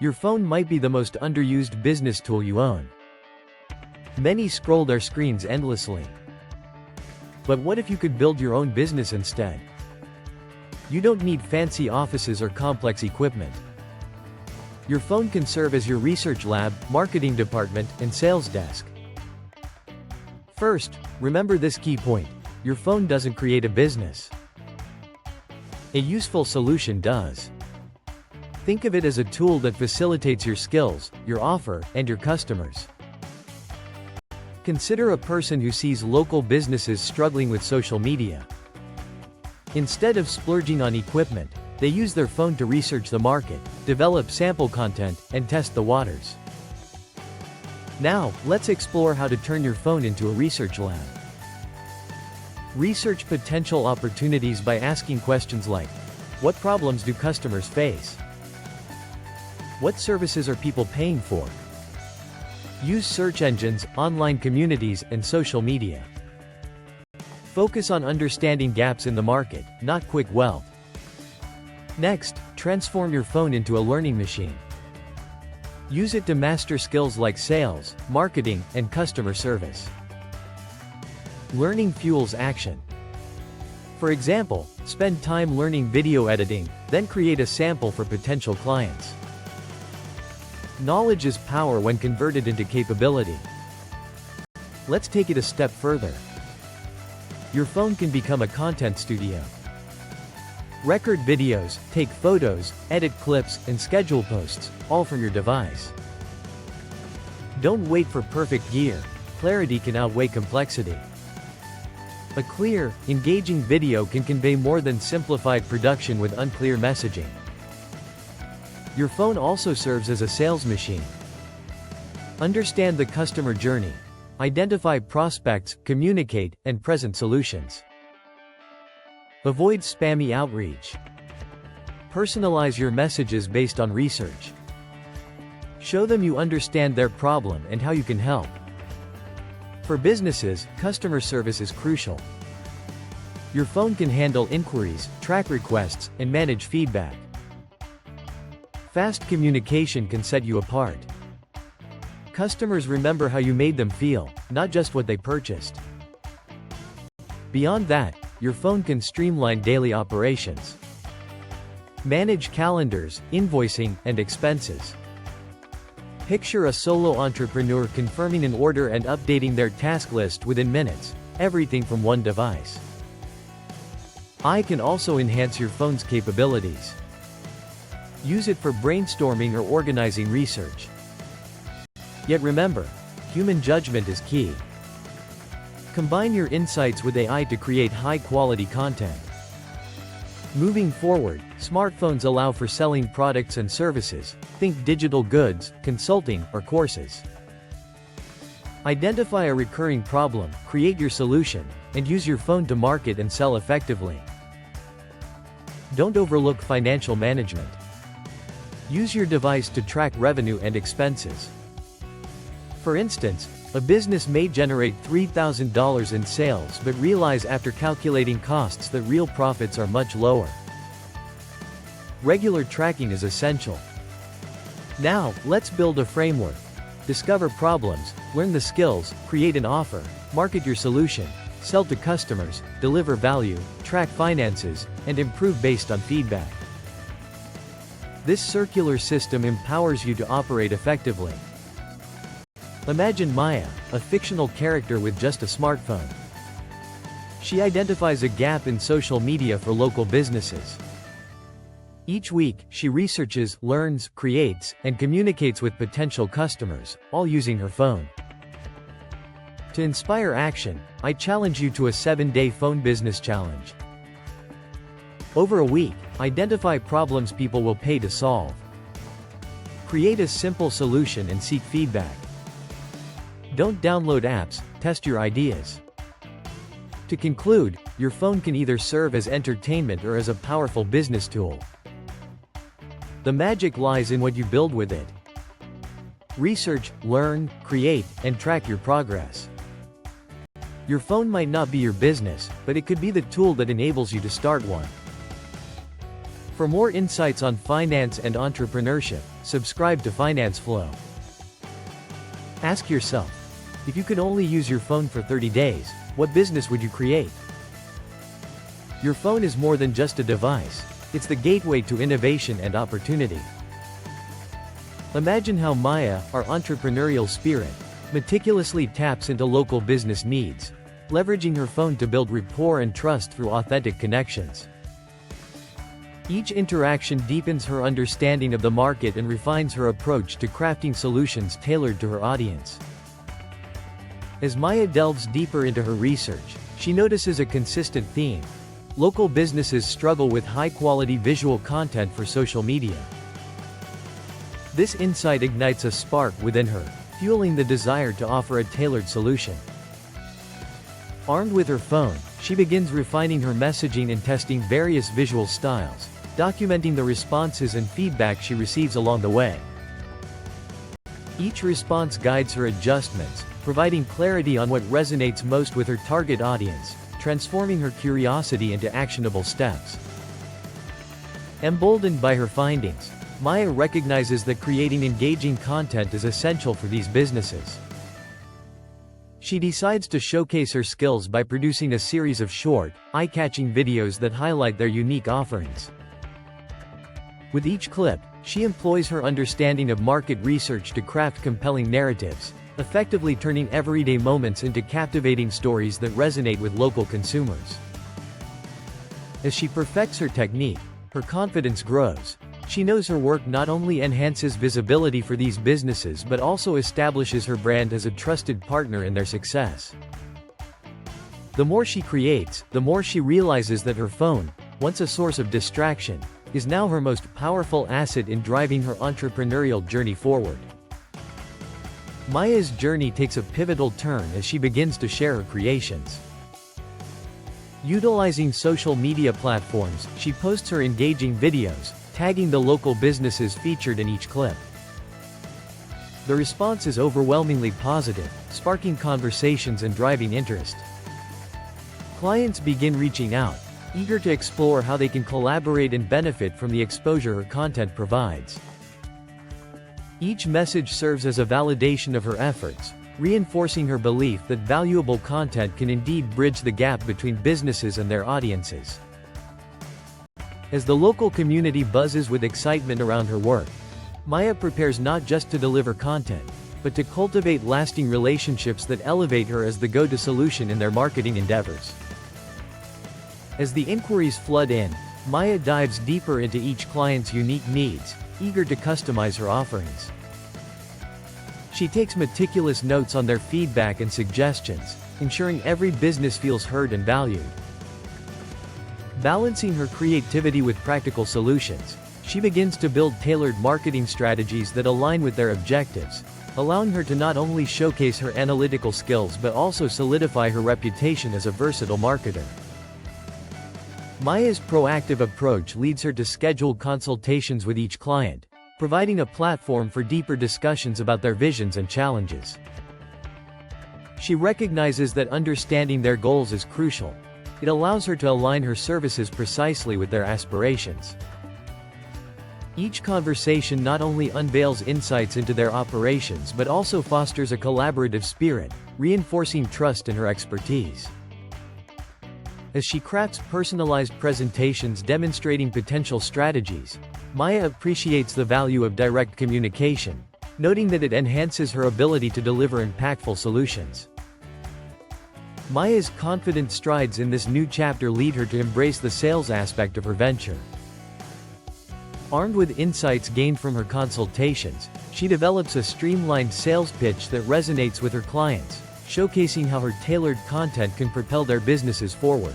Your phone might be the most underused business tool you own. Many scroll their screens endlessly. But what if you could build your own business instead? You don't need fancy offices or complex equipment. Your phone can serve as your research lab, marketing department, and sales desk. First, remember this key point: your phone doesn't create a business. A useful solution does. Think of it as a tool that facilitates your skills, your offer, and your customers. Consider a person who sees local businesses struggling with social media. Instead of splurging on equipment, they use their phone to research the market, develop sample content, and test the waters. Now, let's explore how to turn your phone into a research lab. Research potential opportunities by asking questions like, what problems do customers face? What services are people paying for? Use search engines, online communities, and social media. Focus on understanding gaps in the market, not quick wealth. Next, transform your phone into a learning machine. Use it to master skills like sales, marketing, and customer service. Learning fuels action. For example, spend time learning video editing, then create a sample for potential clients. Knowledge is power when converted into capability. Let's take it a step further. Your phone can become a content studio. Record videos, take photos, edit clips, and schedule posts, all from your device. Don't wait for perfect gear. Clarity can outweigh complexity. A clear, engaging video can convey more than simplified production with unclear messaging. Your phone also serves as a sales machine. Understand the customer journey. Identify prospects, communicate, and present solutions. Avoid spammy outreach. Personalize your messages based on research. Show them you understand their problem and how you can help. For businesses, customer service is crucial. Your phone can handle inquiries, track requests, and manage feedback. Fast communication can set you apart. Customers remember how you made them feel, not just what they purchased. Beyond that, your phone can streamline daily operations. Manage calendars, invoicing, and expenses. Picture a solo entrepreneur confirming an order and updating their task list within minutes, everything from one device. AI can also enhance your phone's capabilities. Use it for brainstorming or organizing research. Yet remember, human judgment is key. Combine your insights with AI to create high-quality content. Moving forward, smartphones allow for selling products and services. Think digital goods, consulting, or courses. Identify a recurring problem, create your solution, and use your phone to market and sell effectively. Don't overlook financial management. Use your device to track revenue and expenses. For instance, a business may generate $3,000 in sales but realize after calculating costs that real profits are much lower. Regular tracking is essential. Now, let's build a framework. Discover problems, learn the skills, create an offer, market your solution, sell to customers, deliver value, track finances, and improve based on feedback. This circular system empowers you to operate effectively. Imagine Maya, a fictional character with just a smartphone. She identifies a gap in social media for local businesses. Each week, she researches, learns, creates, and communicates with potential customers, all using her phone. To inspire action, I challenge you to a 7-day phone business challenge. Over a week, identify problems people will pay to solve. Create a simple solution and seek feedback. Don't download apps, test your ideas. To conclude, your phone can either serve as entertainment or as a powerful business tool. The magic lies in what you build with it. Research, learn, create, and track your progress. Your phone might not be your business, but it could be the tool that enables you to start one. For more insights on finance and entrepreneurship, subscribe to Finance Flow. Ask yourself, if you could only use your phone for 30 days, what business would you create? Your phone is more than just a device. It's the gateway to innovation and opportunity. Imagine how Maya, our entrepreneurial spirit, meticulously taps into local business needs, leveraging her phone to build rapport and trust through authentic connections. Each interaction deepens her understanding of the market and refines her approach to crafting solutions tailored to her audience. As Maya delves deeper into her research, she notices a consistent theme. Local businesses struggle with high-quality visual content for social media. This insight ignites a spark within her, fueling the desire to offer a tailored solution. Armed with her phone, she begins refining her messaging and testing various visual styles, documenting the responses and feedback she receives along the way. Each response guides her adjustments, providing clarity on what resonates most with her target audience, transforming her curiosity into actionable steps. Emboldened by her findings, Maya recognizes that creating engaging content is essential for these businesses. She decides to showcase her skills by producing a series of short, eye-catching videos that highlight their unique offerings. With each clip, she employs her understanding of market research to craft compelling narratives, effectively turning everyday moments into captivating stories that resonate with local consumers. As she perfects her technique, her confidence grows. She knows her work not only enhances visibility for these businesses but also establishes her brand as a trusted partner in their success. The more she creates, the more she realizes that her phone, once a source of distraction, is now her most powerful asset in driving her entrepreneurial journey forward. Maya's journey takes a pivotal turn as she begins to share her creations. Utilizing social media platforms, she posts her engaging videos, tagging the local businesses featured in each clip. The response is overwhelmingly positive, sparking conversations and driving interest. Clients begin reaching out, eager to explore how they can collaborate and benefit from the exposure her content provides. Each message serves as a validation of her efforts, reinforcing her belief that valuable content can indeed bridge the gap between businesses and their audiences. As the local community buzzes with excitement around her work, Maya prepares not just to deliver content, but to cultivate lasting relationships that elevate her as the go-to solution in their marketing endeavors. As the inquiries flood in, Maya dives deeper into each client's unique needs, eager to customize her offerings. She takes meticulous notes on their feedback and suggestions, ensuring every business feels heard and valued. Balancing her creativity with practical solutions, she begins to build tailored marketing strategies that align with their objectives, allowing her to not only showcase her analytical skills but also solidify her reputation as a versatile marketer. Maya's proactive approach leads her to scheduled consultations with each client, providing a platform for deeper discussions about their visions and challenges. She recognizes that understanding their goals is crucial. It allows her to align her services precisely with their aspirations. Each conversation not only unveils insights into their operations but also fosters a collaborative spirit, reinforcing trust in her expertise. As she crafts personalized presentations demonstrating potential strategies, Maya appreciates the value of direct communication, noting that it enhances her ability to deliver impactful solutions. Maya's confident strides in this new chapter lead her to embrace the sales aspect of her venture. Armed with insights gained from her consultations, she develops a streamlined sales pitch that resonates with her clients, showcasing how her tailored content can propel their businesses forward.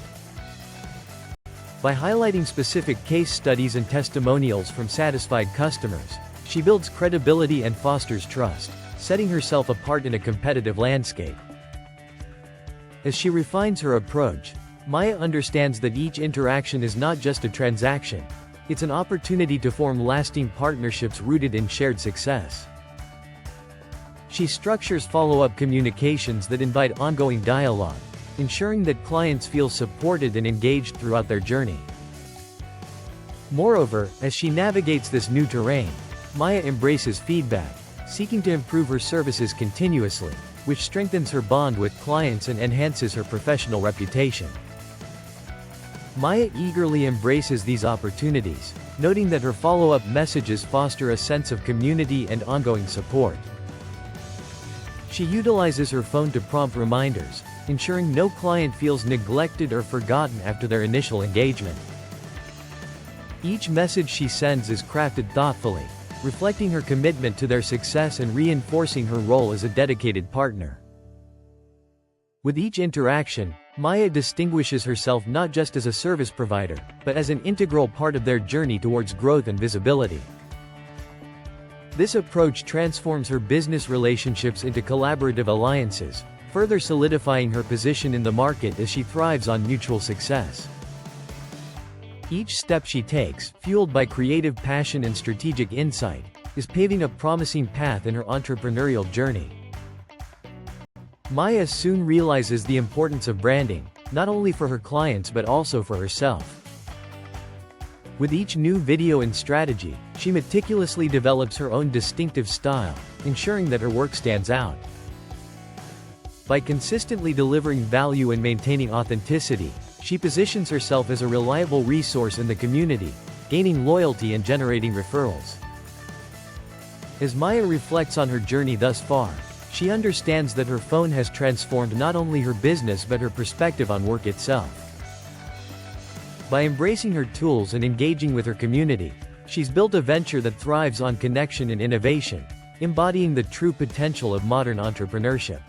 By highlighting specific case studies and testimonials from satisfied customers, she builds credibility and fosters trust, setting herself apart in a competitive landscape. As she refines her approach, Maya understands that each interaction is not just a transaction, it's an opportunity to form lasting partnerships rooted in shared success. She structures follow-up communications that invite ongoing dialogue, ensuring that clients feel supported and engaged throughout their journey. Moreover, as she navigates this new terrain, Maya embraces feedback, seeking to improve her services continuously, which strengthens her bond with clients and enhances her professional reputation. Maya eagerly embraces these opportunities, noting that her follow-up messages foster a sense of community and ongoing support. She utilizes her phone to prompt reminders, ensuring no client feels neglected or forgotten after their initial engagement. Each message she sends is crafted thoughtfully, reflecting her commitment to their success and reinforcing her role as a dedicated partner. With each interaction, Maya distinguishes herself not just as a service provider, but as an integral part of their journey towards growth and visibility. This approach transforms her business relationships into collaborative alliances, further solidifying her position in the market as she thrives on mutual success. Each step she takes, fueled by creative passion and strategic insight, is paving a promising path in her entrepreneurial journey. Maya soon realizes the importance of branding, not only for her clients but also for herself. With each new video and strategy, she meticulously develops her own distinctive style, ensuring that her work stands out. By consistently delivering value and maintaining authenticity, she positions herself as a reliable resource in the community, gaining loyalty and generating referrals. As Maya reflects on her journey thus far, she understands that her phone has transformed not only her business but her perspective on work itself. By embracing her tools and engaging with her community, she's built a venture that thrives on connection and innovation, embodying the true potential of modern entrepreneurship.